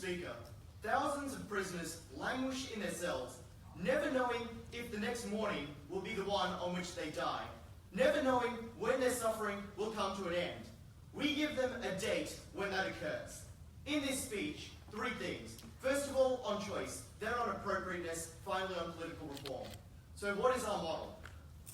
Speaker, thousands of prisoners languish in their cells, never knowing if the next morning will be the one on which they die, never knowing when their suffering will come to an end. We give them a date when that occurs. In this speech, 3 things. First of all, on choice, then on appropriateness, finally on political reform. So what is our model?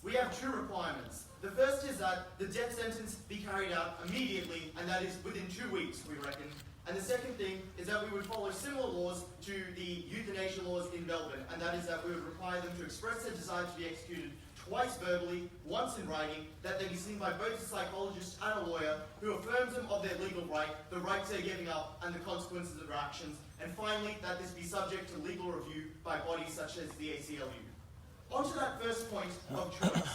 We have 2 requirements. The first is that the death sentence be carried out immediately, and that is within 2 weeks, we reckon. And the second thing is that we would follow similar laws to the euthanasia laws in Melbourne, and that is that we would require them to express their desire to be executed twice verbally, once in writing, that they be seen by both a psychologist and a lawyer who affirms them of their legal right, the rights they're giving up, and the consequences of their actions, and finally, that this be subject to legal review by bodies such as the ACLU. On to that first point of choice.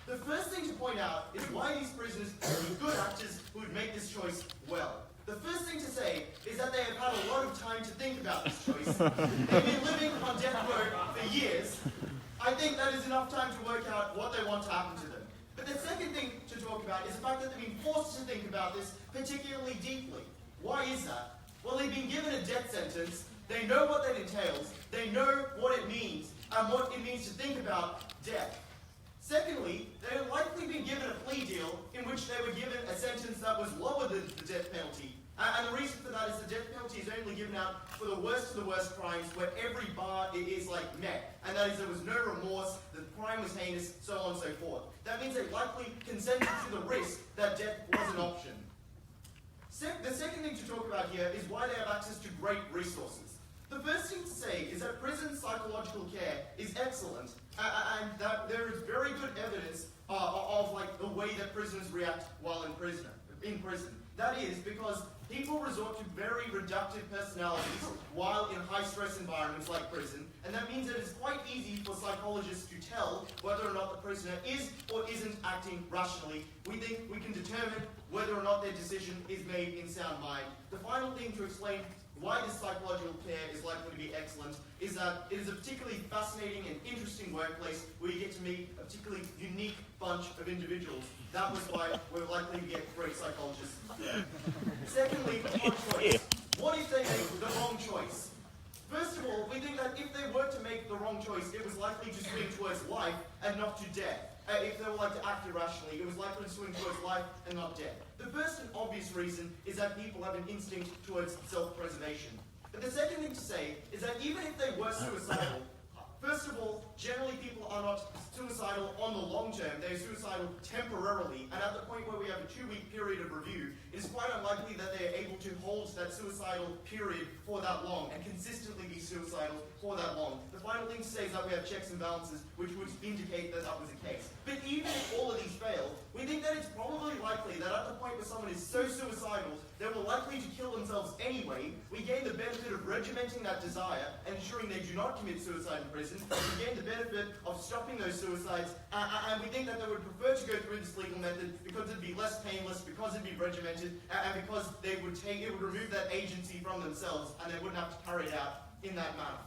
The first thing to point out is why these prisoners are good actors who would make this choice well. The first thing to say is that they have had a lot of time to think about this choice. They've been living on death row for years. I think that is enough time to work out what they want to happen to them. But the second thing to talk about is the fact that they've been forced to think about this particularly deeply. Why is that? Well, they've been given a death sentence. They know what that entails. They know what it means and what it means to think about death. Secondly, they have likely been given a plea deal in which they were given a sentence that was lower than the death penalty. And the reason for that is the death penalty is only given out for the worst of the worst crimes where every bar is met. And that is there was no remorse, the crime was heinous, so on and so forth. That means they likely consented to the risk that death was an option. The second thing to talk about here is why they have access to great resources. The first thing to say is that prison psychological care is excellent, and that there is very good evidence of the way that prisoners react while in prison. That is because people resort to very reductive personalities while in high-stress environments like prison, and that means that it's quite easy for psychologists to tell whether or not the prisoner is or isn't acting rationally. We think we can determine whether or not their decision is made in sound mind. The final thing to explain why this psychological care is likely to be excellent is that it is a particularly fascinating and interesting workplace where you get to meet a particularly unique bunch of individuals. That was why we're likely to get great psychologists. Secondly, on choice. What if they make the wrong choice? First of all, we think that if they were to make the wrong choice, it was likely to swing towards life and not to death. If they were to act irrationally, it was likely to swing towards life and not death. The first and obvious reason is that people have an instinct towards self-preservation. But the second thing to say is that even if they were suicidal, first of all, generally people are not suicidal on the long term. They're suicidal temporarily, and at the point where we have a 2-week period of review, it is quite unlikely that they're able to hold that suicidal period for that long and consistently be suicidal for that long. The final thing to say is that we have checks and balances which would indicate that that was the case. But even if all of these fail, we think that it's probably likely that at the point where someone is so suicidal, they were likely to kill themselves anyway. We gain the benefit of regimenting that desire and ensuring they do not commit suicide in prison. We gain the benefit of stopping those suicides, and we think that they would prefer to go through this legal method because it would be less painless, because it would be regimented, and because it would remove that agency from themselves, and they wouldn't have to carry it out in that manner.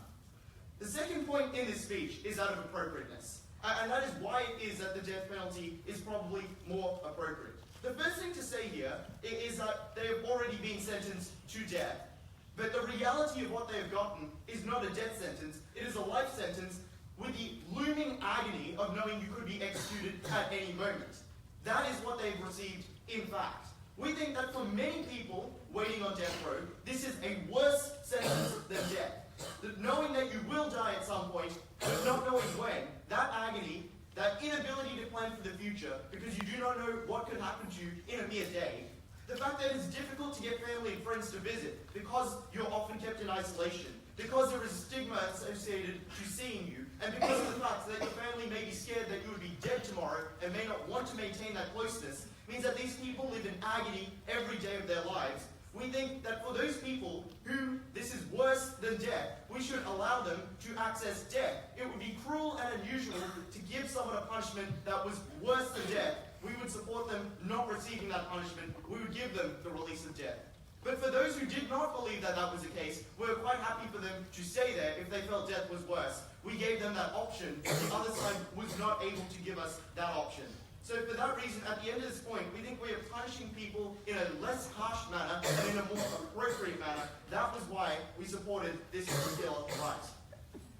The second point in this speech is that of appropriateness, and that is why it is that the death penalty is probably more appropriate. The first thing to say here is that they have already been sentenced to death, but the reality of what they have gotten is not a death sentence, it is a life sentence with the looming agony of knowing you could be executed at any moment. That is what they've received in fact. We think that for many people waiting on death row, this is a worse sentence than death. That knowing that you will die at some point, but not knowing when, that agony, that inability to plan for the future, because you do not know what could happen to you in a mere day, the fact that it's difficult to get family and friends to visit because you're often kept in isolation, because there is a stigma associated to seeing you, and because of the fact that your family may be scared that you would be dead tomorrow and may not want to maintain that closeness, means that these people live in agony every day of their lives. We think that for those people who this is worse than death, we should allow them to access death. It would be cruel and unusual to give someone a punishment that was worse than death. We would support them not receiving that punishment. We would give them the release of death. But for those who did not believe that that was the case, we were quite happy for them to stay there if they felt death was worse. We gave them that option, but the other side was not able to give us that option. So for that reason, at the end of this point, we think we are punishing people in a less harsh manner and in a more appropriate manner. That was why we supported this particular right.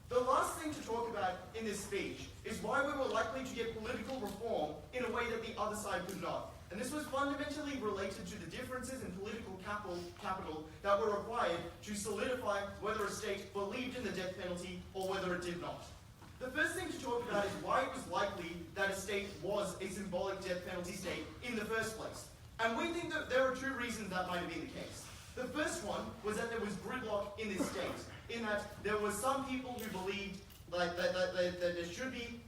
The last thing to talk about in this speech is why we were likely to get political reform in a way that the other side could not. And this was fundamentally related to the differences in political capital that were required to solidify whether a state believed in the death penalty or whether it did not. The first thing to talk about is why it was likely that a state was a symbolic death penalty state in the first place. And we think that there are two reasons that might have been the case. The first one was that there was gridlock in this state, in that there were some people who believed that there should be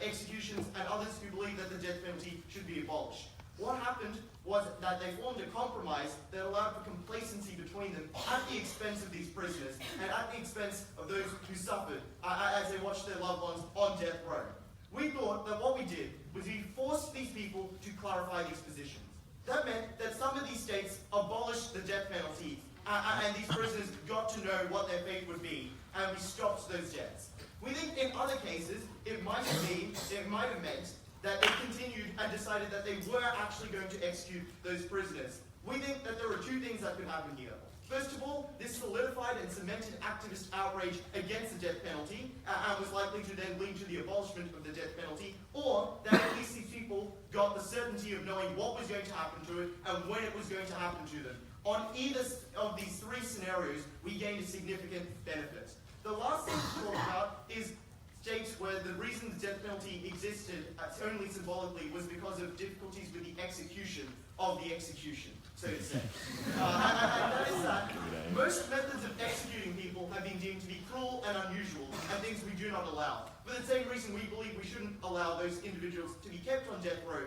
executions and others who believed that the death penalty should be abolished. What happened was that they formed a compromise that allowed for complacency between them at the expense of these prisoners and at the expense of those who suffered as they watched their loved ones on death row. We thought that what we did was we forced these people to clarify these positions. That meant that some of these states abolished the death penalty and these prisoners got to know what their fate would be, and we stopped those deaths. We think in other cases it might have meant that they continued and decided that they were actually going to execute those prisoners. We think that there were two things that could happen here. First of all, this solidified and cemented activist outrage against the death penalty and was likely to then lead to the abolishment of the death penalty, or that at least these people got the certainty of knowing what was going to happen to it and when it was going to happen to them. On either of these three scenarios, we gained a significant benefit. The last thing to talk about is states where the reason the death penalty existed only symbolically was because of difficulties with the execution of the execution, so to say. And that is that most methods of executing people have been deemed to be cruel and unusual and things we do not allow. For the same reason, we believe we shouldn't allow those individuals to be kept on death row,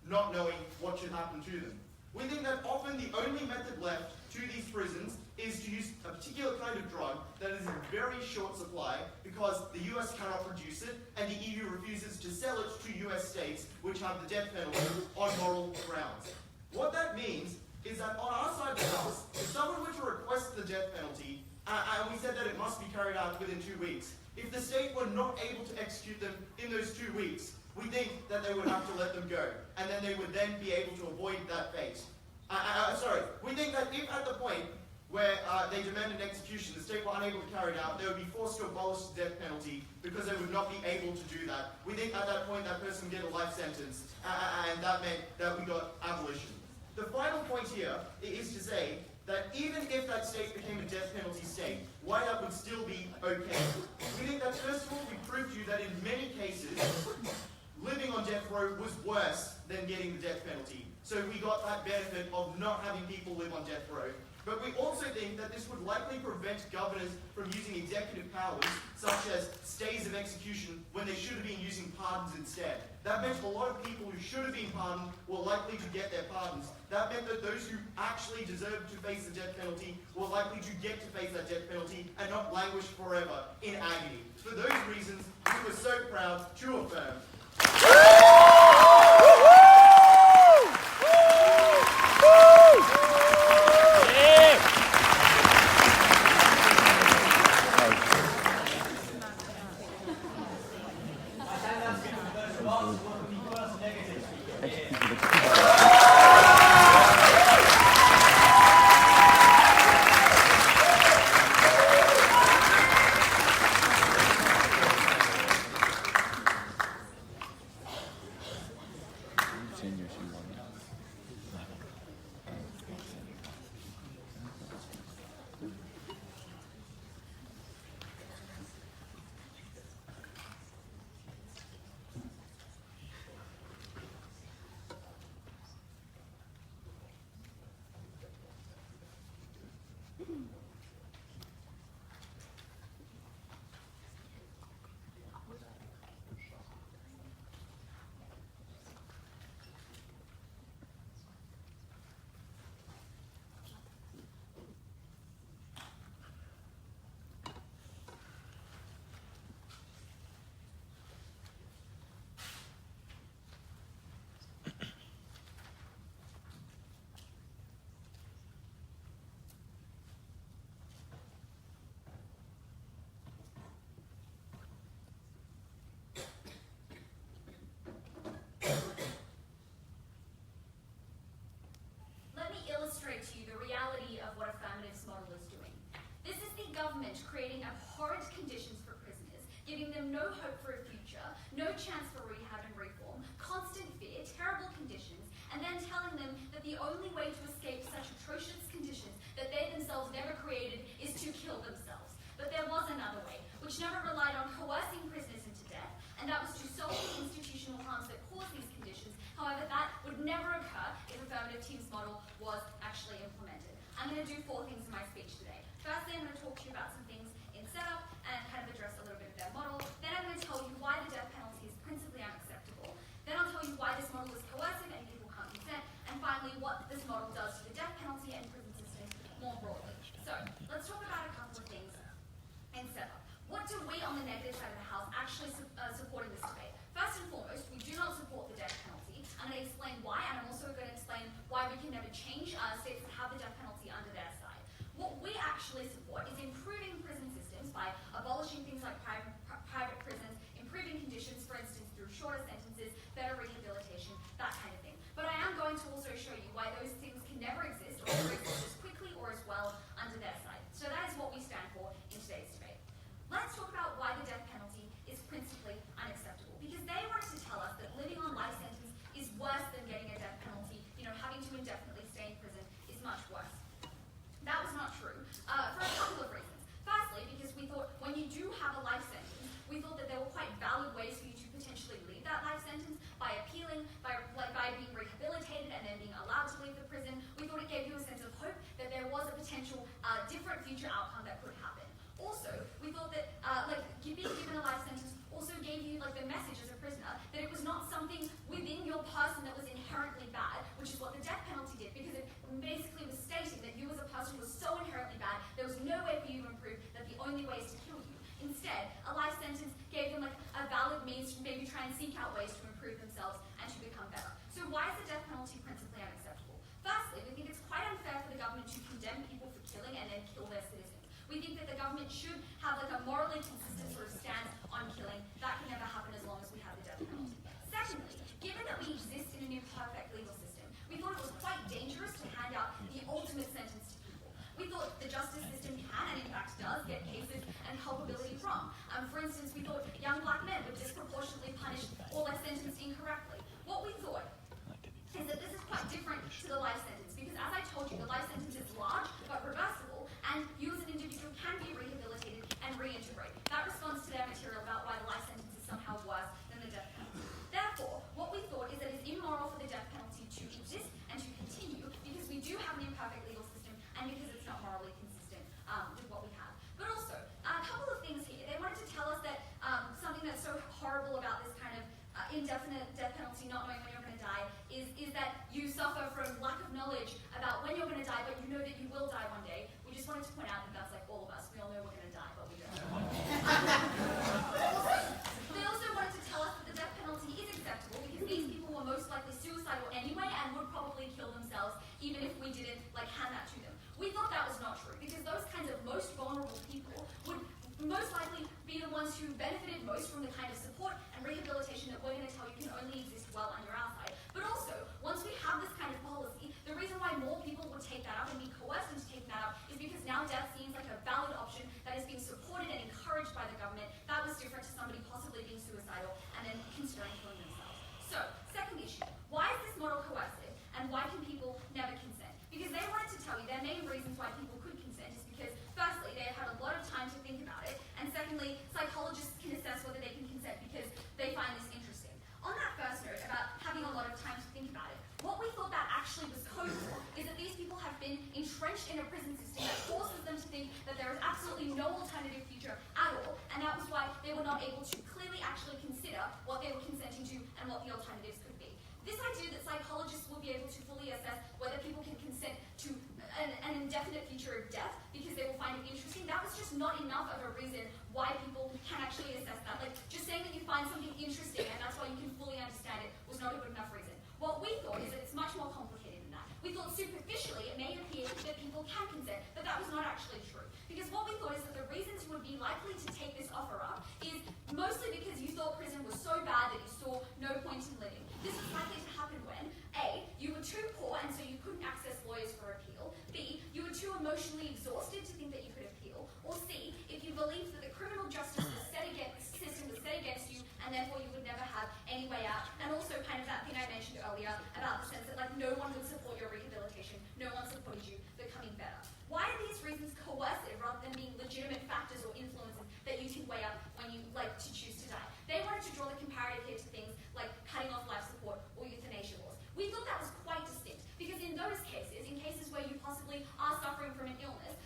not knowing what should happen to them. We think that often the only method left to these prisons is to use a particular kind of drug that is in very short supply because the US cannot produce it and the EU refuses to sell it to US states which have the death penalty on moral grounds. What that means is that on our side of the house, if someone were to request the death penalty and we said that it must be carried out within 2 weeks, if the state were not able to execute them in those 2 weeks, we think that they would have to let them go, and then they would then be able to avoid that fate. We think that if at the point where they demanded execution, the state were unable to carry it out, they would be forced to abolish the death penalty because they would not be able to do that. We think at that point that person would get a life sentence, and that meant that we got abolition. The final point here is to say that even if that state became a death penalty state, why that would still be okay. We think that first of all, we proved to you that in many cases, living on death row was worse than getting the death penalty. So we got that benefit of not having people live on death row. But we also think that this would likely prevent governors from using executive powers, such as stays of execution, when they should have been using pardons instead. That meant a lot of people who should have been pardoned were likely to get their pardons. That meant that those who actually deserved to face the death penalty were likely to get to face that death penalty and not languish forever in agony. For those reasons, we were so proud to affirm. meant creating abhorrent conditions for prisoners, giving them no hope for a future, no chance for rehab and reform, constant fear, terrible conditions, and then telling them that the only way to escape such atrocious conditions that they themselves never created is to kill themselves. But there was another way, which never relied on coercing prisoners into death, and that was to solve the institutional harms that cause these conditions. However, that would never occur if Affirmative Team's model was actually implemented. I'm going to do 4 things in my speech today. Firstly, I'm going to talk to you about some things in setup and kind of address a little bit of their model. Then I'm going to tell you why the death penalty is principally unacceptable. Then I'll tell you why this model is coercive and people can't consent. And finally, what this model does to the death penalty and prison system more broadly. So, let's talk about a couple of things in setup. What do we on the negative side of the house actually support in this debate? First and foremost, we do not support the death penalty. I'm going to explain why, and I'm also going to explain why we can never change states that have the death penalty under their side. What we actually support is improving prison systems by abolishing things like private prisons, improving conditions, for instance, through shorter sentences, better rehabilitation, that kind of thing. But I am going to also show you why those things can never exist, or never exist as quickly or as well under their side. So that is what we stand for in today's debate. Let's talk about why the death penalty is principally unacceptable. Because they wanted to tell us that living on life sentence is worse than getting a death penalty. Having to indefinitely stay in prison is much worse. That was not true for a couple of reasons. Firstly, because we thought when you do have a life sentence, we thought that there were quite valid ways for you to potentially leave that life sentence by appealing, by being rehabilitated and then being allowed to leave the prison. We thought it gave you a sense of hope that there was a potential different future outcome that could happen. Also, we thought that being given a life sentence also gave you the message as a prisoner that it was not something within your person that was inherently bad, which is what the death penalty did, because it basically was stating that you as a person was so inherently bad, there was no way for you to improve, that the only way is to kill you. Instead, a life sentence gave them a valid means to maybe try and seek out ways to improve themselves and to become better. So why is the death penalty principally unacceptable? Firstly, we think it's quite unfair for the government to condemn people for killing and then kill their citizens. We think that the government should have a morally consistent sort of stance on killing. That can never happen as long as we have the death penalty. Secondly, given that we exist in an imperfect legal system, we thought it was quite dangerous to hand out the ultimate sentence to people. We thought the justice system can, and in fact does, get cases and culpability wrong. For instance, we thought young black men were disproportionately punished or sentenced incorrectly. What we thought is that this is quite different to the life sentence, because as I told you, the life sentence is large but reversible, and you as an individual can be rehabilitated and reintegrate. That responds to their material about why the life sentence is somehow worse than the death penalty. Therefore, what we thought is that it's immoral for the death penalty to exist and to continue, because we do have an imperfect legal system and because it's not morally consistent with what we have. But also, a couple of things here. They wanted to tell us that something that's so horrible about this kind of indefinite death penalty, not knowing when you're going to die, is that you suffer from lack of knowledge about when you're going to die, but you know that you will die one day. We just wanted to point out that that's like all of us. We all know we're going to die, but we don't know. They also wanted to tell us that the death penalty is acceptable because these people were most likely suicidal anyway and would probably kill themselves even if we didn't hand that to them. We thought that was not true because those kinds of most vulnerable people would most likely be the ones who benefited most from the kind of support and rehabilitation that we're going to tell you can only exist well under our side. But also, once we have this kind of policy, the reason why more people would take that up and be coerced into taking that up is because now death seems like a valid option that is being supported and encouraged by the government. That was different to somebody possibly being suicidal and then considering killing themselves. So, second issue, why is this model coercive and why can people never consent? Because they wanted to tell you their main reasons why people could consent is because, firstly, they have had a lot of time to think about it, and secondly, psychologists can assess whether they can consent because they find this interesting. On that first note about having a lot of time to think about it, what we thought that actually was code for is that these people have been entrenched in a prison system that forces them to think that there is absolutely no alternative future at all, and that was why they were not able to clearly actually consider what they were consenting to and what the alternatives could be. This idea that psychologists will be able to fully assess whether people can consent to an indefinite future of death because they will find it interesting, that was just not enough of a reason why people can actually assess that. Just saying that you find something interesting and that's why you can fully understand it was not a good enough reason. What we thought is that it's much more complicated than that. We thought superficially it may appear that people can consent, but that was not actually true. Because what we thought is that the reasons you would be likely to take this offer up is mostly because you thought prison was so bad that you saw no point in living. This was likely to happen when A, you were too poor and so you couldn't access lawyers for appeal, B, you were too emotionally exhausted to think that you could appeal, or C, if therefore you would never have any way out. And also kind of that thing I mentioned earlier about the sense that like no one would support your rehabilitation, no one supported you becoming better. Why are these reasons coercive rather than being legitimate factors or influences that you can weigh up when you like to choose to die? They wanted to draw the comparative here to things like cutting off life support or euthanasia laws. We thought that was quite distinct because in those cases, in cases where you possibly are suffering from an illness,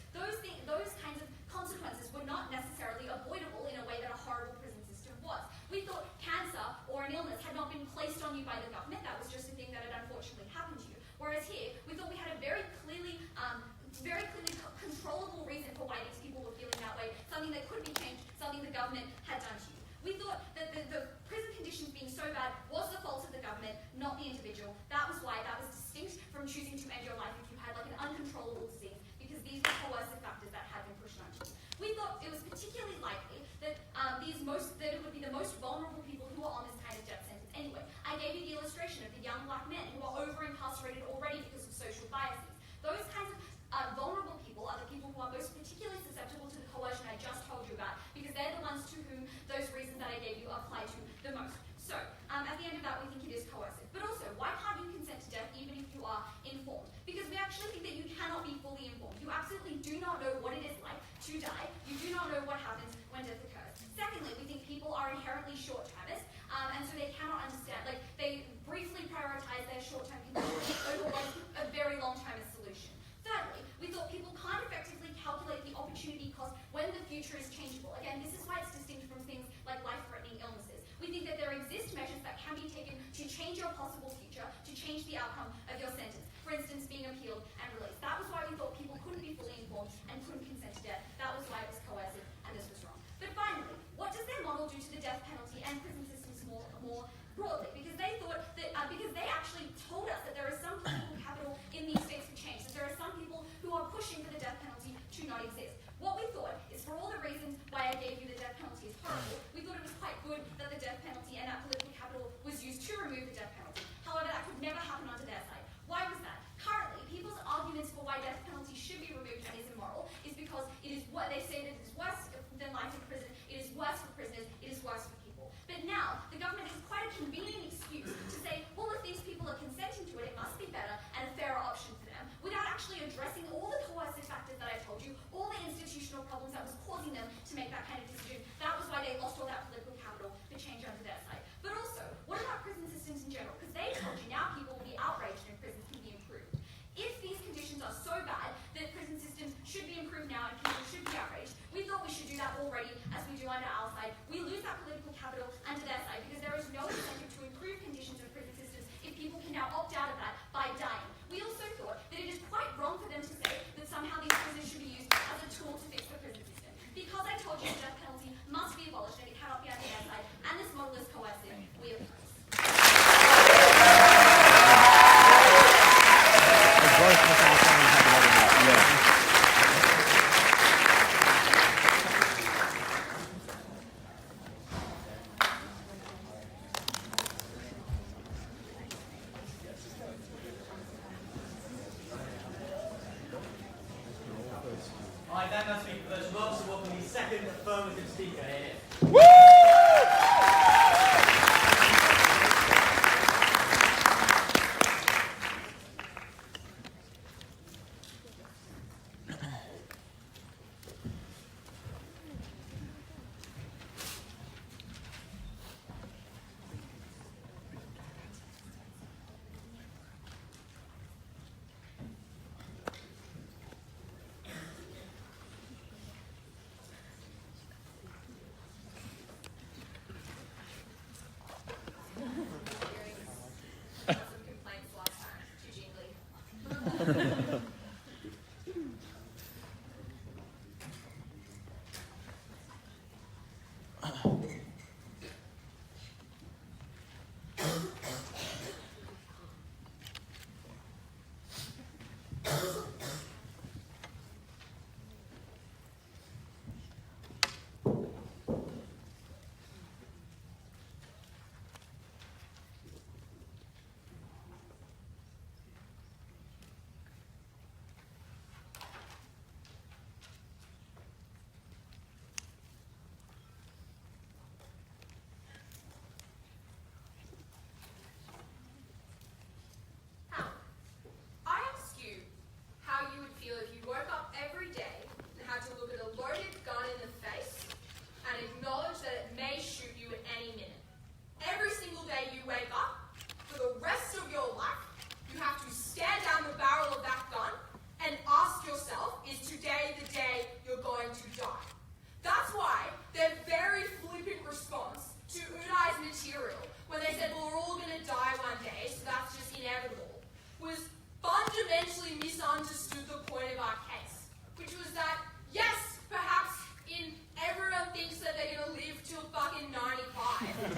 those kinds of consequences were not necessarily avoidable in a way that a horrible prison system was. We thought cancer or an illness had not been placed on you by the government. That was just a thing that had unfortunately happened to you. Whereas here, we thought we had a very clearly controllable reason for why these people were feeling that way, something that could be changed, something the government had done to you. We thought that the prison conditions being so bad was the fault of the government, not the individual. That was why that was distinct from choosing to end your life if you had like an uncontrollable disease, because these were coercive factors that had been pushed onto you. We thought it was particularly likely that that it would be the most vulnerable people who are on this kind of death sentence. Anyway, I gave you the illustration of the young black men who are over-incarcerated already because of social biases. Those kinds of vulnerable people are the people who are most particularly susceptible to the coercion I just told you about, because they're the ones to whom those reasons that I gave you apply to the most. So, at the end of that, we think it is coercive. But also, why can't you consent to death even if you are informed? Because we actually think that you cannot be fully informed. You absolutely do not know what it is like to die. You do not know what happens when death occurs. Secondly, we think people are inherently short-termist, and so they cannot understand. Like, they briefly prioritize their short-term conditions over a very long-termist solution. Thirdly, we thought people can't effectively calculate the opportunity cost when the future is changeable. Again, this is why it's distinct from things like life-threatening illnesses. We think that there exist measures that can be taken to change your possible future, to change the outcome of your sentence. For instance, being appealed and released. That was why we thought people couldn't be fully informed and couldn't consent to death. That was why it was coercive, and this was wrong. But finally, what does their model do to the death penalty and prison systems more broadly? Because they thought that, because they actually told us that there is some political capital in these states for change, that there are some people who are pushing for the death penalty to not exist. What we thought is, for all the reasons why I gave you the death penalty is horrible, we thought it was quite good that the death penalty and that political capital was used to remove the death penalty. However, that could never happen onto their side. Why was that? Currently, people's arguments for why death penalty should be removed and is immoral is because it is what they say that it is worse than life in prison, it is worse for prisoners, it is worse for people. But now, the government has quite a convenient excuse to say, well, if these people are consenting to it, it must be better and a fairer option for them, without actually addressing all the coercive factors that I told you, all the institutional problems that was causing them to make that kind of decision. That was why they lost all that political capital to change onto their side. But also, what about prison systems in general? Because they told you now people will be outraged and prisons can be improved. If these conditions are so bad that prison systems should be improved now and people should be outraged, we thought we should do that already as we do under our side. We lose that political capital under their side because there is no incentive to improve conditions of prison systems if people can now opt out of that by dying. We also thought that it is quite wrong for them to say that somehow these prisons should be used as a tool to fix the prison system. Because I told you the death penalty must be abolished and it cannot be under their side, and this model is coercive, we oppose. Alright, that must be for those remarks to welcome the second affirmative speaker here.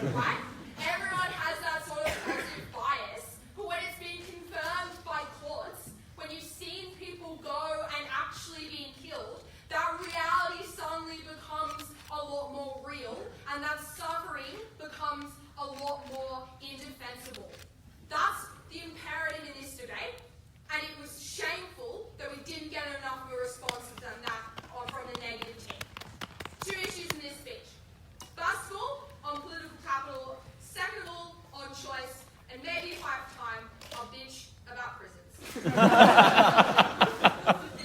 right? Everyone has that sort of positive bias, but when it's been confirmed by courts, when you've seen people go and actually being killed, that reality suddenly becomes a lot more real, and that suffering becomes a lot more indefensible. That's the imperative in this debate, and it was shameful that we didn't get enough of a response than that from the negative team. Two issues in this speech. First of all, on political capital. Second of all, on choice. And maybe if I have time, I'll bitch about prisons.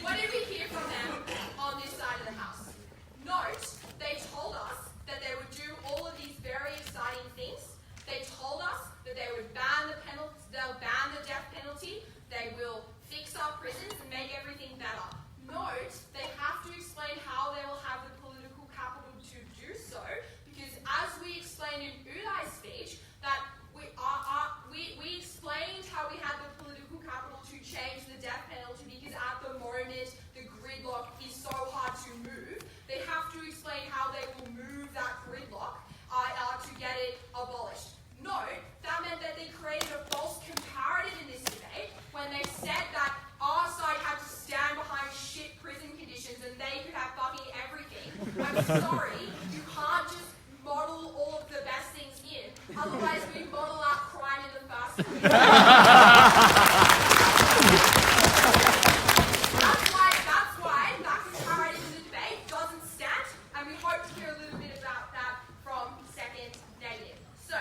What did we hear from them on this side of the house? Note, they told us that they would do all of these very exciting things. They told us that they would ban the penalty, they'll ban the death penalty, they will fix our prisons and make everything better. Note, they have to explain how they will have the political capital to do so, because as we explained in Udai's speech, that we explained how we had the political capital to change the death penalty because at the moment the gridlock is so hard to move. They have to explain how they will move that gridlock to get it abolished. Note, that meant that they created a false comparative in this debate when they said that our side had to stand behind shit prison conditions and they could have fucking everything. I'm sorry, you can't just model all of the best things in, otherwise we model out crime in the first place. That's why that comparative in the debate doesn't stand, and we hope to hear a little bit about that from second negative. So,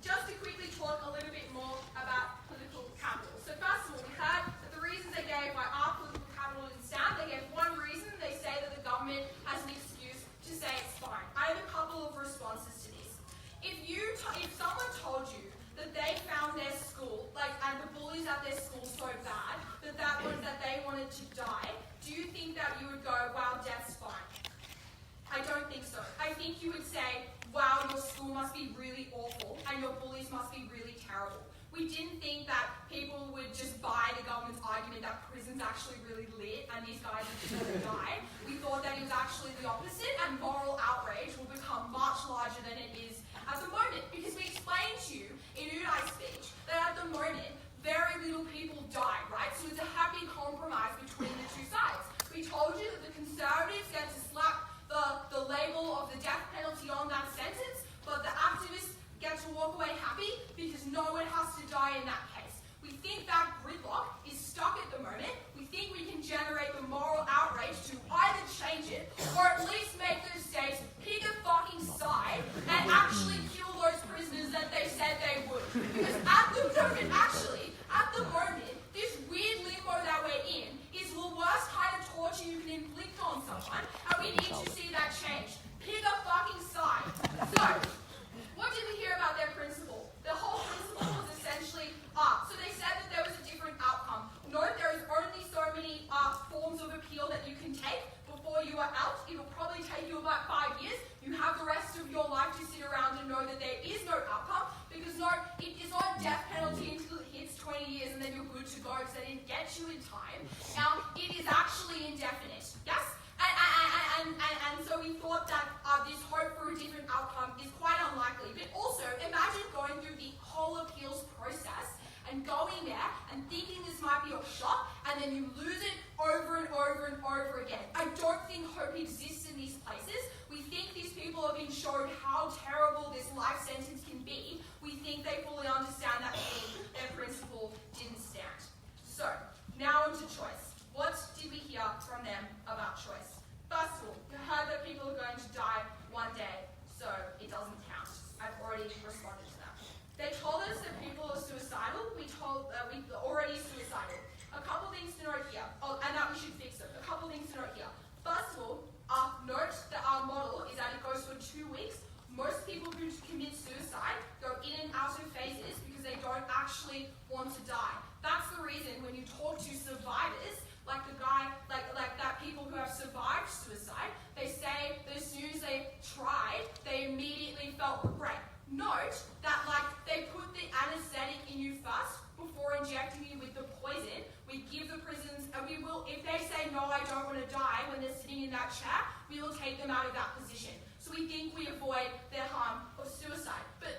just to quickly talk a little bit more about political capital. So first of all, we heard that the reasons they gave why our political capital didn't stand, they gave one reason. They say that the government has an excuse to say it's fine. I have a couple of responses to this. If someone told you that they found their school, and the bullies at their school so bad that they wanted to die, do you think that you would go, wow, death's fine? I don't think so. I think you would say, wow, your school must be really awful and your bullies must be really terrible. We didn't think that people would just buy the government's argument that prison's actually really lit and these guys are just going to die. We thought that it was actually the opposite, and moral outrage will become much larger than it is at the moment. Because we explained to you in Udai's speech that at the moment, very little people die, right? So it's a happy compromise between the two sides. We told you that the Conservatives get to slap the label of the death penalty on that sentence, but the activists get to walk away happy because no one has to die in that case. We think that gridlock is stuck at the moment. We think we can generate the moral outrage to either change it or at least make those states pick a fucking side and actually kill those prisoners that they said they would. Because at the moment, this weird limbo that we're in is the worst kind of torture you can inflict on someone, and we need to see that change. Pick a fucking side. So, what did we hear about their principle? The whole principle was essentially so they said that there was a different outcome. Note there is only so many forms of appeal that you can take before you are out. It will probably take you about 5 years. You have the rest of your life to sit around and know that there is no outcome, because no, it is not a death penalty until it hits 20 years and then you're good to go because they didn't get you in time. It is actually indefinite. Yes? And so we thought that this hope for a different outcome is quite unlikely. But also, imagine going through the whole appeals process and going there and thinking this might be your shot, and then you lose it over and over and over again. I don't think hope exists in these places. We think these people have been shown how terrible this life sentence can be. We think they fully understand that their principle didn't stand. So, now on to choice. What did we hear from them about choice? First of all, we heard that people are going to die one day, so it doesn't count. I've already responded to that. They told us that people are suicidal. We already suicidal. A couple things to note here, and that we should fix it. A couple things to note here. First of all, note that our model is that it goes for 2 weeks. Most people who commit suicide go in and out of phases because they don't actually want to die. That's the reason when you talk to survivors, like the guy, like that people who have survived suicide, they say that as soon as they tried, they immediately felt regret. Note that they put the anesthetic in you first before injecting you with the poison. We give the prisons, and we will, if they say no, I don't want to die when they're sitting in that chair, we will take them out of that position. So we think we avoid their harm of suicide. But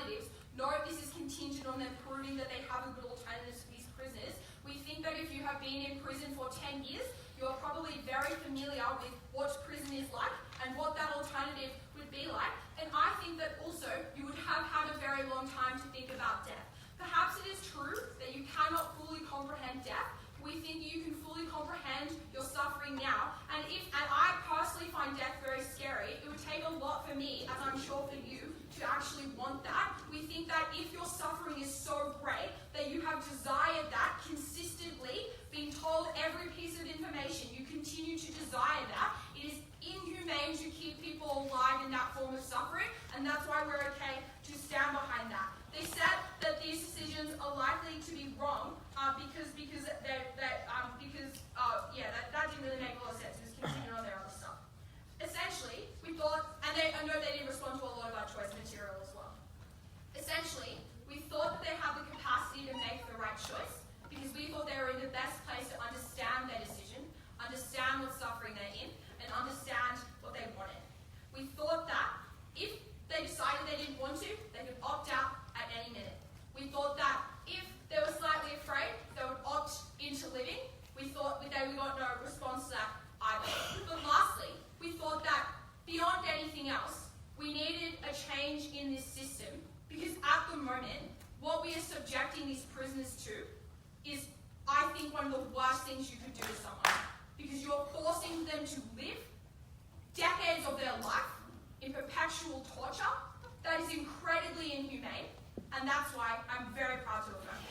alternatives. Note this is contingent on them proving that they have a good alternatives for these prisoners. We think that if you have been in prison for 10 years, you are probably very familiar with what prison is like and what that alternative would be like. And I think that also you would have had a very long time to think about death. Perhaps it is true that you cannot fully comprehend death. We think you can fully comprehend your suffering now. And I personally find death very scary. It would take a lot for me, as I'm sure for you, to actually want that. We think that if your suffering is so great that you have desired that consistently, being told every piece of information, you continue to desire that, it is inhumane to keep people alive in that form of suffering, and that's why we're okay to stand behind that. They said that these decisions are likely to be wrong that didn't really make a lot of sense. It was continuing on their other stuff. Essentially, we thought, and I know they didn't respond to a lot of our choice material as well. Essentially, we thought that they had the capacity to make the right choice because we thought they were in the best place to understand their decision, understand what suffering they're in, and understand what they wanted. We thought that if they decided they didn't want to, they could opt out at any minute. We thought that if they were slightly afraid, they would opt into living. We thought that we got no response to that either. But lastly, we thought that beyond anything else, we needed a change in this system because at the moment, what we are subjecting these prisoners to is, I think, one of the worst things you could do to someone because you're forcing them to live decades of their life in perpetual torture. That is incredibly inhumane, and that's why I'm very proud to affirm.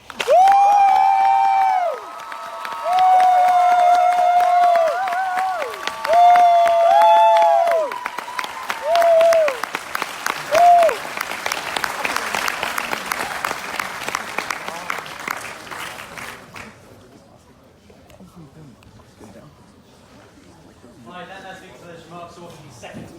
Right, that's it for those remarks. So what can you second?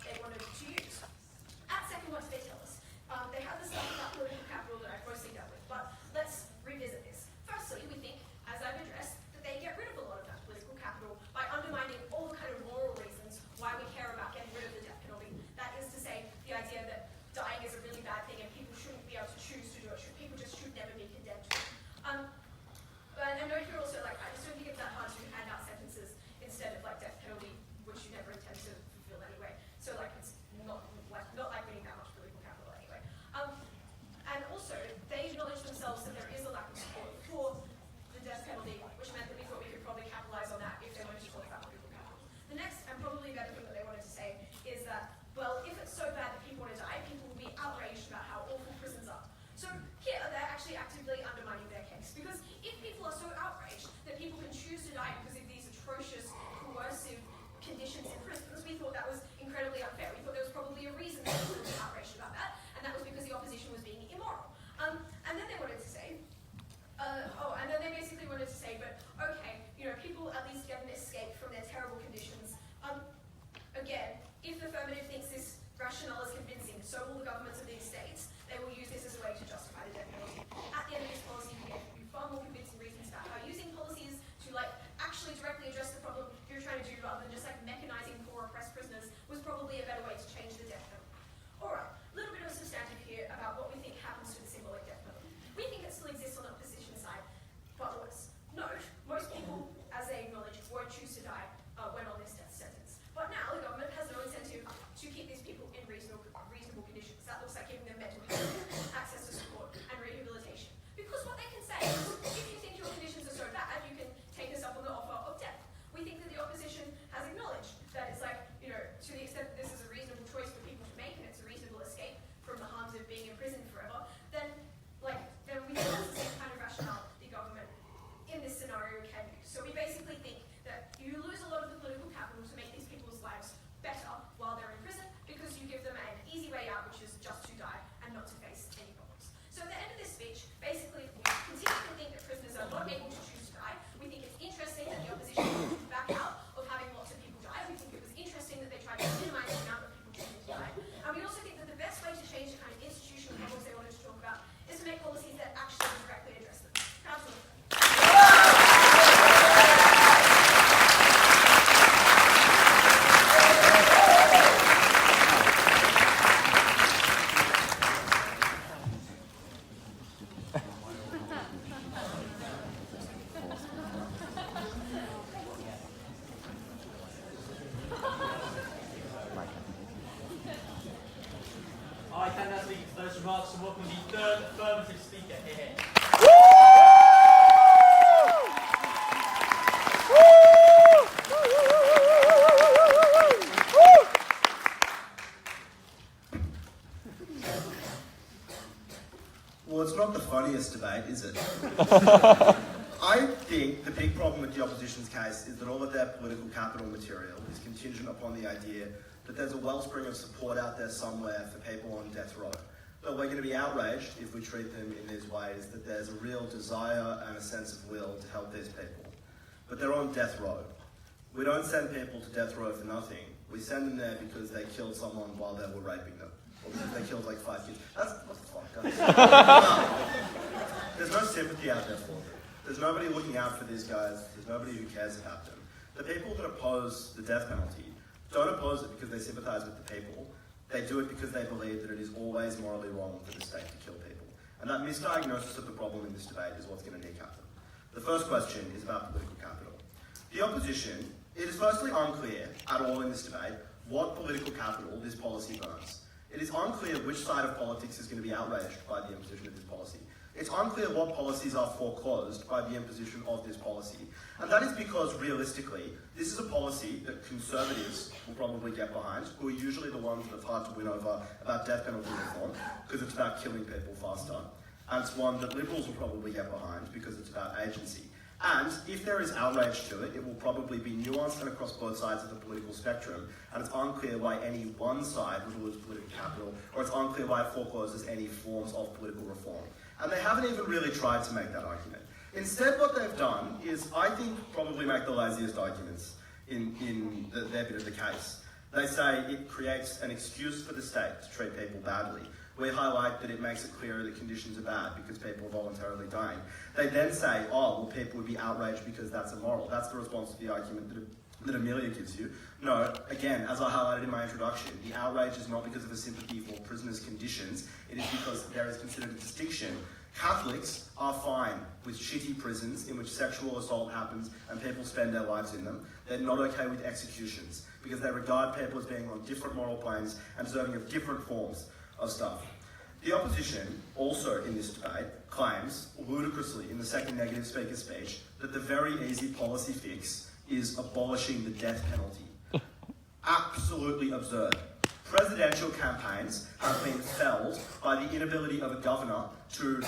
they wanted to use. At second, what did they tell us? They had the stuff about political capital that I've mostly dealt with, but let's revisit this. Firstly, we think, as I've addressed, that they get rid of a lot of that political capital by undermining all the kind of moral reasons why we care about getting rid of the death penalty. That is to say, the idea that dying is a really bad thing and people shouldn't be able to choose to do it. People just should never be condemned to it. But I know here also, like, I just don't think it's that hard to hand out sentences instead of like death penalty, which you never intend to fulfill anyway. So like it's not like winning that much political capital anyway. And also they acknowledge themselves that there is a lack of support for the death penalty, which meant that we thought we could probably capitalize on that if they wanted to talk about political capital. The next and probably better thing that they wanted to say is that, well, if it's so bad that people want to die, people will be outraged about how awful prisons are. So here they're actually actively undermining their case, because if people are so outraged that people can choose to die because of these atrocious, coercive conditions in prisons, we thought that was incredibly unfair. We thought there was probably a reason that people were outraged about that, and that was because the opposition was being immoral. And then they wanted to say, and then they basically wanted to say, but okay, you know, people at least get an escape from their terrible conditions. Again, if the affirmative thinks this rationale is convincing, so will the governments of these states. They will use this as a way to justify the death penalty. At the end of this policy, we gave you far more convincing reasons about how using policies to like actually directly address the problem you're trying to do rather than just like mechanizing poor oppressed prisoners was probably a better way to change the death penalty. Alright, a little bit of substantive here about what we think happens to the symbolic death penalty. We think it still exists on the opposition side, but worse. Note, most people, as they acknowledge, won't choose to die when on this death sentence. But now the government has no incentive to keep these people in reasonable conditions. That looks like giving them mental health, access to support, and rehabilitation. Because what they can say is, if you think your conditions are so bad, you can take us up on the offer of death. We think that the opposition has acknowledged that it's like, you know, to the extent that this is a reasonable choice for people to make and it's a reasonable escape from the harms of being in prison forever, then we think that's the same kind of rationale the government in this scenario can use. So we basically think that you lose a lot of the political capital to make these people's lives better while they're in prison because you give them an easy way out, which is just to die and not to face any problems. So at the end of this speech, basically we continue to think that prisoners are not able to choose to die. We think it's interesting that the opposition back out of having lots of people die. We think it was interesting that they tried to minimize the amount of people choosing to die. And we also think that the best way to change the kind of institutional problems they wanted to talk about is to make policies that actually directly address them. Absolutely. I thank that speaker for those remarks and welcome the third affirmative speaker here. Well, it's not the funniest debate, is it? I think the big problem with the opposition's case is that all of their political capital material is contingent upon the idea that there's a wellspring of support out there somewhere for people on death row. But we're going to be outraged if we treat them in these ways, that there's a real desire and a sense of will to help these people. But they're on death row. We don't send people to death row for nothing. We send them there because they killed someone while they were raping them. Or because they killed like 5 kids. That's what the fuck. There's no sympathy out there for them. There's nobody looking out for these guys. There's nobody who cares about them. The people that oppose the death penalty don't oppose it because they sympathise with the people. They do it because they believe that it is always morally wrong for the state to kill people. And that misdiagnosis of the problem in this debate is what's going to kneecap them. The first question is about political capital. The opposition, it is firstly unclear at all in this debate what political capital this policy burns. It is unclear which side of politics is going to be outraged by the imposition of this policy. It's unclear what policies are foreclosed by the imposition of this policy. And that is because, realistically, this is a policy that conservatives will probably get behind, who are usually the ones that it's hard to win over about death penalty reform, because it's about killing people faster. And it's one that liberals will probably get behind, because it's about agency. And if there is outrage to it, it will probably be nuanced and across both sides of the political spectrum, and it's unclear why any one side would lose political capital, or it's unclear why it forecloses any forms of political reform. And they haven't even really tried to make that argument. Instead, what they've done is, I think, probably make the laziest arguments in their bit of the case. They say it creates an excuse for the state to treat people badly. We highlight that it makes it clearer that conditions are bad because people are voluntarily dying. They then say, oh, well, people would be outraged because that's immoral. That's the response to the argument that Amelia gives you. No, again, as I highlighted in my introduction, the outrage is not because of a sympathy for prisoners' conditions. It is because there is considered a distinction. Catholics are fine with shitty prisons in which sexual assault happens and people spend their lives in them. They're not okay with executions because they regard people as being on different moral planes and deserving of different forms of stuff. The opposition, also in this debate, claims, ludicrously in the second negative speaker's speech, that the very easy policy fix is abolishing the death penalty. Absolutely absurd. Presidential campaigns have been felled by the inability of a governor to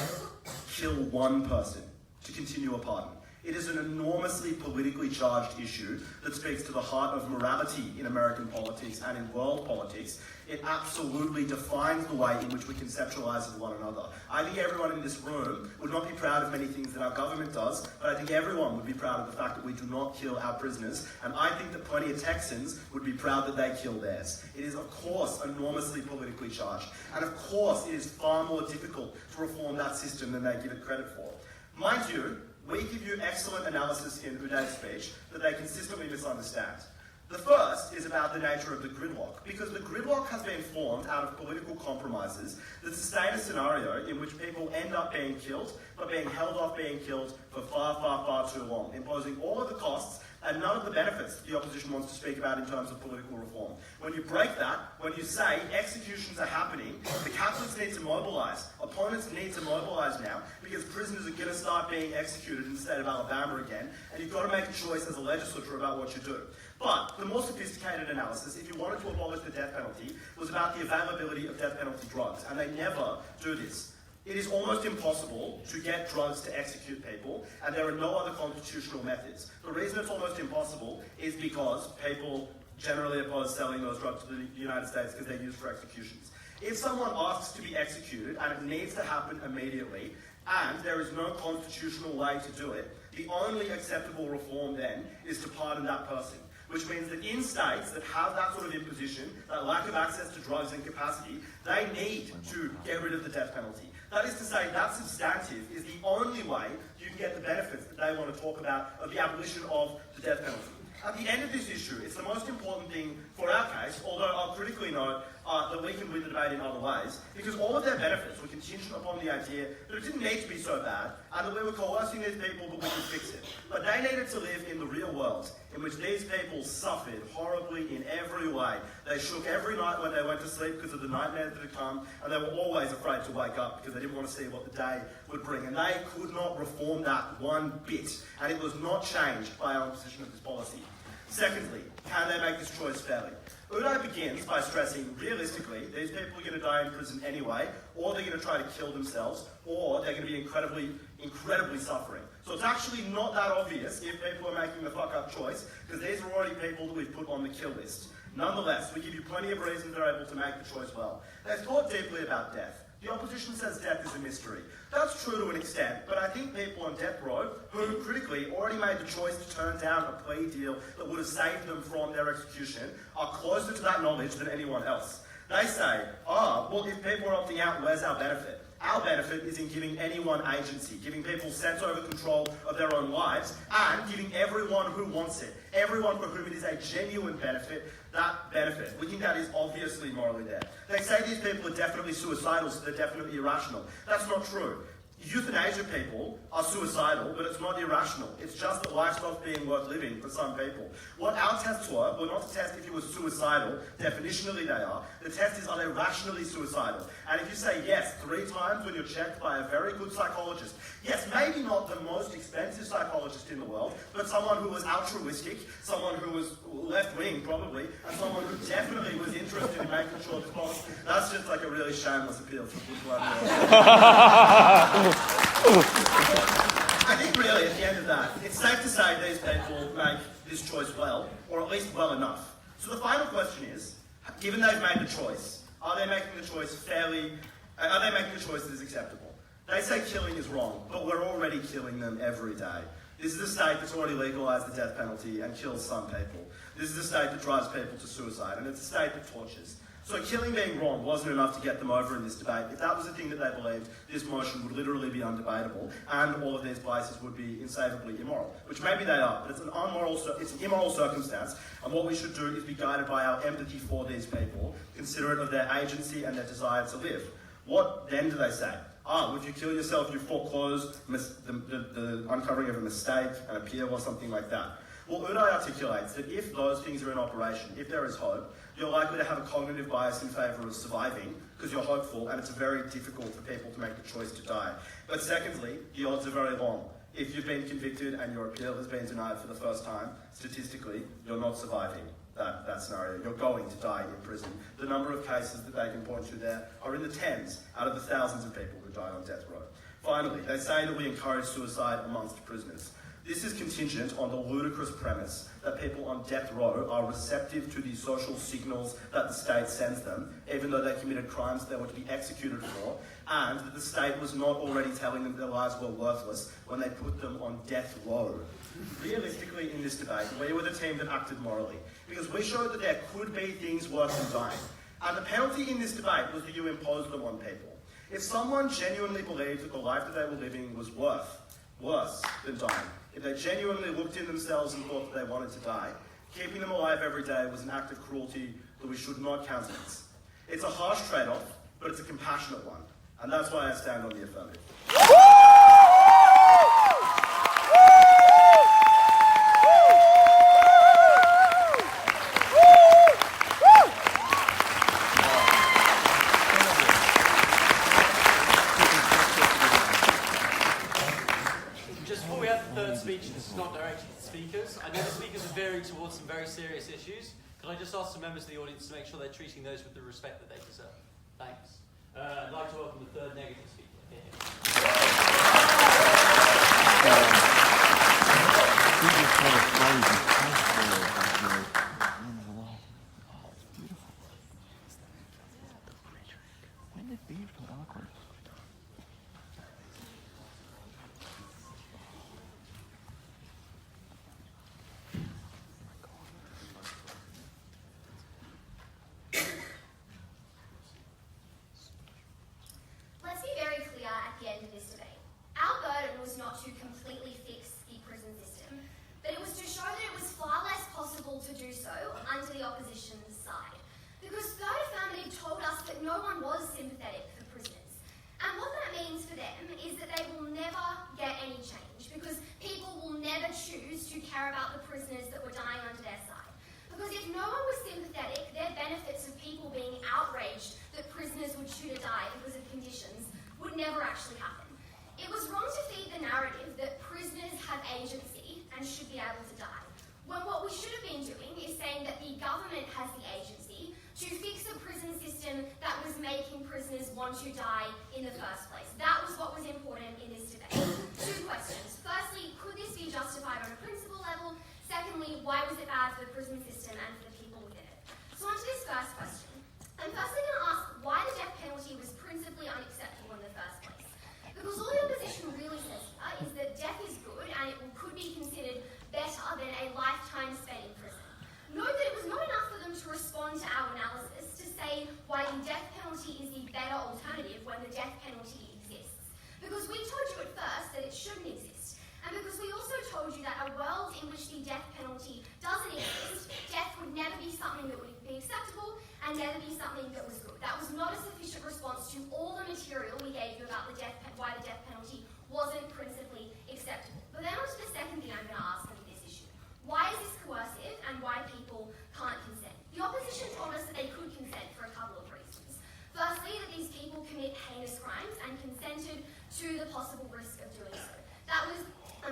kill one person, to continue a pardon. It is an enormously politically charged issue that speaks to the heart of morality in American politics and in world politics. It absolutely defines the way in which we conceptualise of one another. I think everyone in this room would not be proud of many things that our government does, but I think everyone would be proud of the fact that we do not kill our prisoners, and I think that plenty of Texans would be proud that they kill theirs. It is, of course, enormously politically charged, and of course it is far more difficult to reform that system than they give it credit for. Mind you, we give you excellent analysis in Udai's speech that they consistently misunderstand. The first is about the nature of the gridlock, because the gridlock has been formed out of political compromises that sustain a scenario in which people end up being killed, but being held off being killed for far, far, far too long, imposing all of the costs and none of the benefits that the opposition wants to speak about in terms of political reform. When you break that, when you say executions are happening, the Catholics need to mobilise. Opponents need to mobilise now because prisoners are going to start being executed in the state of Alabama again, and you've got to make a choice as a legislature about what you do. But the more sophisticated analysis, if you wanted to abolish the death penalty, was about the availability of death penalty drugs, and they never do this. It is almost impossible to get drugs to execute people, and there are no other constitutional methods. The reason it's almost impossible is because people generally oppose selling those drugs to the United States because they're used for executions. If someone asks to be executed, and it needs to happen immediately, and there is no constitutional way to do it, the only acceptable reform then is to pardon that person. Which means that in states that have that sort of imposition, that lack of access to drugs and capacity, they need to get rid of the death penalty. That is to say, that substantive is the only way you can get the benefits that they want to talk about of the abolition of the death penalty. At the end of this issue, it's the most important thing for our case, although I'll critically note that we can win the debate in other ways, because all of their benefits were contingent upon the idea that it didn't need to be so bad, and that we were coercing these people, but we could fix it. But they needed to live in the real world, in which these people suffered horribly in every way. They shook every night when they went to sleep because of the nightmares that had come, and they were always afraid to wake up because they didn't want to see what the day would bring. And they could not reform that one bit, and it was not changed by our imposition of this policy. Secondly, can they make this choice fairly? Udai begins by stressing, realistically, these people are going to die in prison anyway, or they're going to try to kill themselves, or they're going to be incredibly suffering. So it's actually not that obvious if people are making the fuck-up choice, because these are already people that we've put on the kill list. Nonetheless, we give you plenty of reasons they're able to make the choice well. They've thought deeply about death. The opposition says death is a mystery. That's true to an extent, but I think people on death row who critically already made the choice to turn down a plea deal that would have saved them from their execution are closer to that knowledge than anyone else. They say, well, if people are opting out, where's our benefit? Our benefit is in giving anyone agency, giving people sense over control of their own lives, and giving everyone who wants it, everyone for whom it is a genuine benefit, that benefit. We think that is obviously morally there. They say these people are definitely suicidal, so they're definitely irrational. That's not true. Euthanasia people are suicidal, but it's not irrational. It's just that life stops being worth living for some people. What our tests were not to test if you were suicidal, definitionally they are. The test is, are they rationally suicidal? And if you say yes 3 times when you're checked by a very good psychologist, yes, maybe not the most expensive psychologist in the world, but someone who was altruistic, someone who was left-wing probably, and someone who definitely was interested in making sure this policy, that's just like a really shameless appeal for people out there. I think really at the end of that, it's safe to say these people make this choice well, or at least well enough. So the final question is, given they've made the choice, are they making the choice fairly, are they making the choice that is acceptable? They say killing is wrong, but we're already killing them every day. This is a state that's already legalised the death penalty and kills some people. This is a state that drives people to suicide, and it's a state that tortures. So killing being wrong wasn't enough to get them over in this debate. If that was the thing that they believed, this motion would literally be undebatable, and all of these places would be insafely immoral, which maybe they are, but it's an immoral circumstance, and what we should do is be guided by our empathy for these people, considerate of their agency and their desire to live. What then do they say? If you kill yourself, you foreclose the uncovering of a mistake, an appeal, or something like that. Well, Udai articulates that if those things are in operation, if there is hope, you're likely to have a cognitive bias in favour of surviving because you're hopeful, and it's very difficult for people to make the choice to die. But secondly, the odds are very long. If you've been convicted and your appeal has been denied for the first time, statistically, you're not surviving that scenario. You're going to die in prison. The number of cases that they can point to there are in the tens out of the thousands of people who died on death row. Finally, they say that we encourage suicide amongst prisoners. This is contingent on the ludicrous premise that people on death row are receptive to the social signals that the state sends them, even though they committed crimes they were to be executed for, and that the state was not already telling them their lives were worthless when they put them on death row. Realistically, in this debate, we were the team that acted morally, because we showed that there could be things worse than dying. And the penalty in this debate was that you imposed them on people. If someone genuinely believed that the life that they were living was worse than dying, if they genuinely looked in themselves and thought that they wanted to die, keeping them alive every day was an act of cruelty that we should not countenance. It's a harsh trade-off, but it's a compassionate one. And that's why I stand on the affirmative. This is not directed to the speakers. I know the speakers are veering towards some very serious issues. Can I just ask some members of the audience to make sure they're treating those with the respect that they deserve? Thanks. I'd like to welcome the third negative speaker here. Let's be very clear at the end of this debate. Our burden was not to completely fix the prison system, but it was to show that it was far less possible to do so under the opposition's side. Because Third Affirmative told us that no one was sympathetic for prisoners. And what that means for them is that they will never get any change, because people will never choose to care about the prisoners that were dying under their side. Because if no one was sympathetic, their benefits of people being outraged that prisoners would shoot or die because of conditions would never actually happen. It was wrong to feed the narrative that prisoners have agency and should be able to die, when what we should have been doing is saying that the government has the agency to fix a prison system that was making prisoners want to die in the first place. That was what was important in this debate. Two questions. Firstly, could this be justified on a principle level? Secondly, why was it bad for the prison system and for the people within it? So on to this first question. I'm firstly going to ask why the death penalty was principally unacceptable in the first place. Because all the opposition really says here is that death is good and it could be considered better than a lifetime spent in prison. Note that it was not enough for them to respond to our analysis to say why the death penalty is the better alternative when the death penalty exists. Because we told you at first that it shouldn't exist. And because we also told you that a world in which the death penalty doesn't exist, death would never be something that would be acceptable and never be something that was good. That was not a sufficient response to all the material we gave you about why the death penalty wasn't principally acceptable. But then on to the second thing I'm going to ask under this issue. Why is this coercive and why people can't consent? The opposition told us that they could consent for a couple of reasons. Firstly, that these people commit heinous crimes and consented to the possible risk of doing so. That was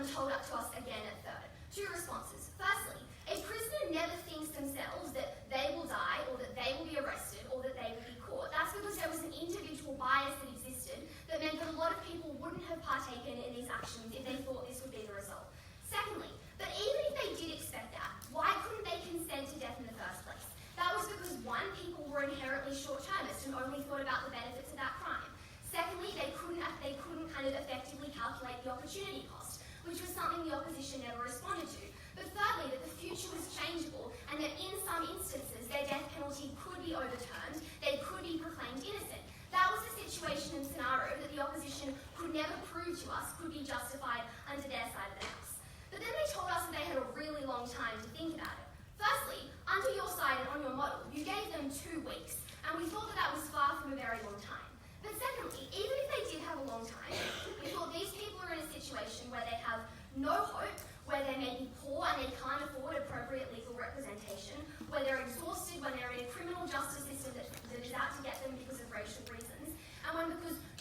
told up to us again at third. Two responses. Firstly, a prisoner never thinks themselves that they will die or that they will be arrested or that they will be caught. That's because there was an individual bias that existed that meant that a lot of people wouldn't have partaken in these actions if they thought this would be the result. Secondly, but even if they did expect that, why couldn't they consent to death in the first place? That was because one, people were inherently short-termist and only thought about the benefits of that crime. Secondly, they couldn't kind of effectively calculate the opportunity cost, which was something the opposition never responded to. But thirdly, that the future was changeable, and that in some instances their death penalty could be overturned, they could be proclaimed innocent. That was the situation and scenario that the opposition could never prove to us could be justified under their side of the house. But then they told us that they had a really long time to think about it. Firstly, under your side and on your model, you gave them 2 weeks, and we thought that that was far from a very long time. But secondly, even if they did have a long time, we thought these people are in a situation where they have no hope, where they may be poor and they can't afford appropriate legal representation, where they're exhausted, when they're in a criminal justice system that is out to get them because of racial reasons, and when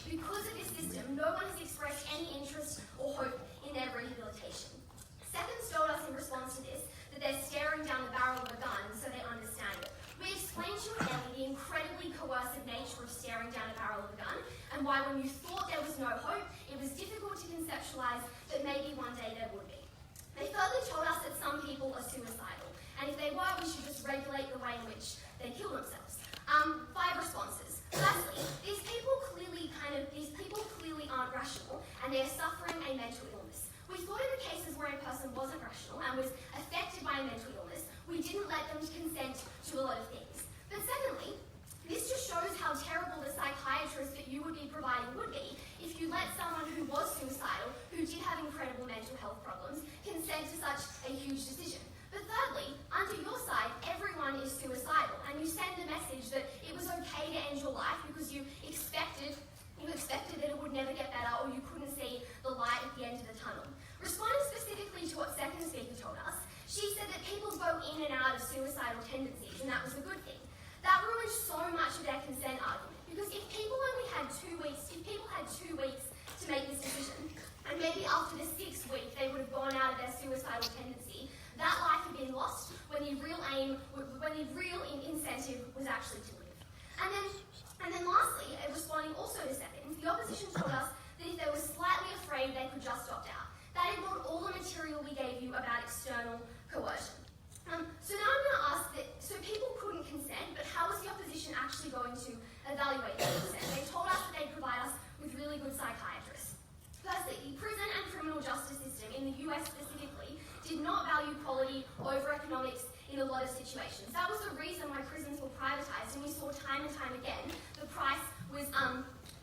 because of this system, no one has expressed any interest or hope in their rehabilitation. Seconds told us in response to this that they're staring down the barrel of a gun so they understand it. We explained to Ellie the incredibly coercive nature of staring down a barrel of a gun, and why when you thought there was no hope, it was difficult to conceptualise that maybe one day there would be. They further told us that some people are suicidal, and if they were, we should just regulate the way in which they kill themselves. 5 responses. Firstly, these people clearly aren't rational, and they are suffering a mental illness. We thought in the cases where a person wasn't rational and was affected by a mental illness, we didn't let them consent to a lot of things. But secondly, this just shows how terrible the psychiatrist that you would be providing would be if you let someone who was suicidal, who did have incredible mental health problems, consent to such a huge decision. But thirdly, under your side, everyone is suicidal, and you send the message that it was okay to end your life because you expected that it would never get better, or you couldn't see the light at the end of the tunnel. Responding specifically to what second speaker told us, she said that people go in and out of suicidal tendencies, and that was a good thing. That ruined so much of their consent argument, because if people had 2 weeks to make this decision, and maybe after the 6th week they would have gone out of their suicidal tendency, that life had been lost when the real incentive was actually to live. And then lastly, responding also to seconds, the opposition told us that if they were slightly afraid, they could just opt out. That ignored all the material we gave you about external coercion. So now I'm going to ask that, so people couldn't consent, but how was the opposition actually going to evaluate their consent? They told us that they'd provide us with really good psychiatrists. Firstly, the prison and criminal justice system, in the US specifically, did not value quality over economics in a lot of situations. That was the reason why prisons were privatised, and we saw time and time again the price was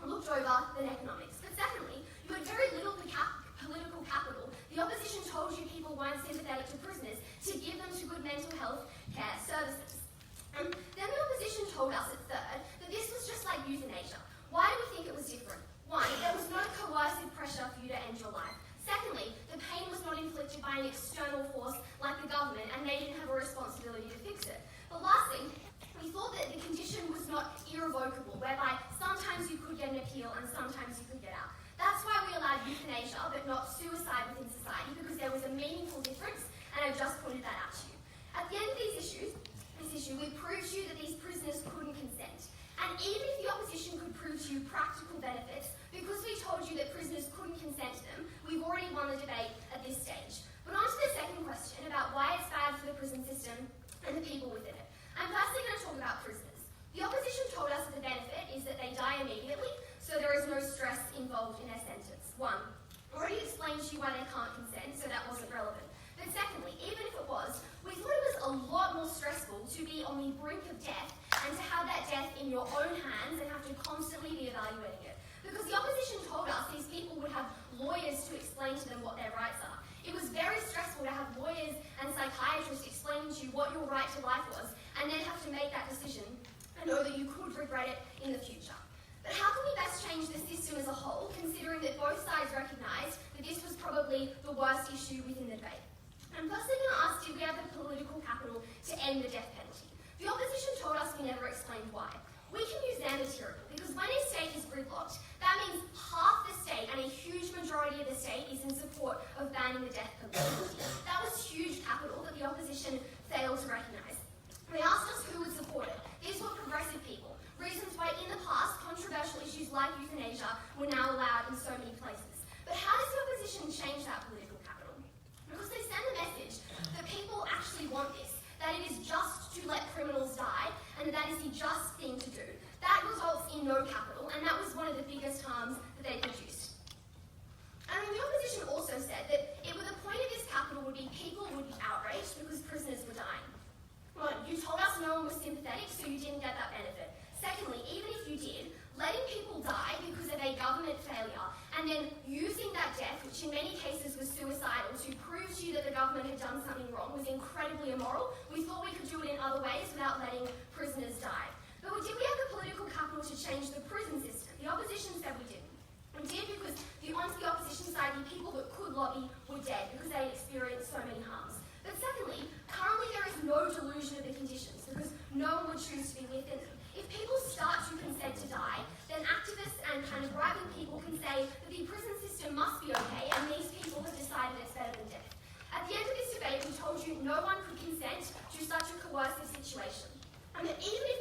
looked over than economics. But secondly, you had very little political capital. The opposition told you people weren't sympathetic to prisoners to give them to good mental health care services. Then the opposition told us at third that this was just like euthanasia. Why do we think it was different? 1, there was no coercive pressure for you to end your life. Secondly, the pain was not inflicted by an external force like the government, and they didn't have a responsibility to fix it. But lastly, we thought that the condition was not irrevocable, whereby sometimes you could get an appeal and sometimes you could get out. That's why we allowed euthanasia, but not suicide within society, because there was a meaningful difference, and I've just pointed that out to you. At the end of this issue, we proved to you that these prisoners couldn't consent. And even if the opposition could prove to you practical benefits, because we told you that prisoners couldn't consent to them, we've already won the debate at this stage. But on to the second question about why it's bad for the prison system and the people within it. I'm firstly going to talk about prisoners. The opposition told us that the benefit is that they die immediately, so there is no stress involved in their sentence. 1, already explained to you why they can't consent, so that wasn't relevant. But secondly, even if it was, we thought it was a lot more stressful to be on the brink of death and to have that death in your own hands and have to constantly be evaluating it. Because the opposition told us these people would have lawyers to explain to them what their rights are. It was very stressful to have lawyers and psychiatrists explaining to you what your right to life was, and then have to make that decision and know that you could regret it in the future. But how can we best change the system as a whole, considering that both sides recognised that this was probably the worst issue within the debate? I'm firstly going to ask, did we have the political capital to end the death penalty? The opposition told us we never explained why. We can use their material, because when a state is gridlocked, that means half the state and a huge majority of the state is in support of banning the death penalty. That was huge capital that the opposition failed to recognise. They asked us who would support it. These were progressive people. Reasons why in the past, controversial issues like euthanasia were now allowed in so many places. But how does the opposition change that political capital? Because they send the message that people actually want this, that it is just to let criminals die, and that is the just thing to do. That results in no capital, and that was one of the biggest harms that they produced. And the opposition also said that so you didn't get that benefit. Secondly, even if you did, letting people die because of a government failure and then using that death, which in many cases was suicidal, to prove to you that the government had done something wrong was incredibly immoral. We thought we could do it in other ways without letting prisoners die. But did we have the political capital to change the prison system? The opposition said we didn't. We did because onto the opposition side, the people that could lobby were dead because they had experienced so many harms. But secondly, currently there is no delusion of the conditions because no one would choose to be within them. If people start to consent to die, then activists and kind of right-wing people can say that the prison system must be okay and these people have decided it's better than death. At the end of this debate, we told you no one could consent to such a coercive situation. And that even if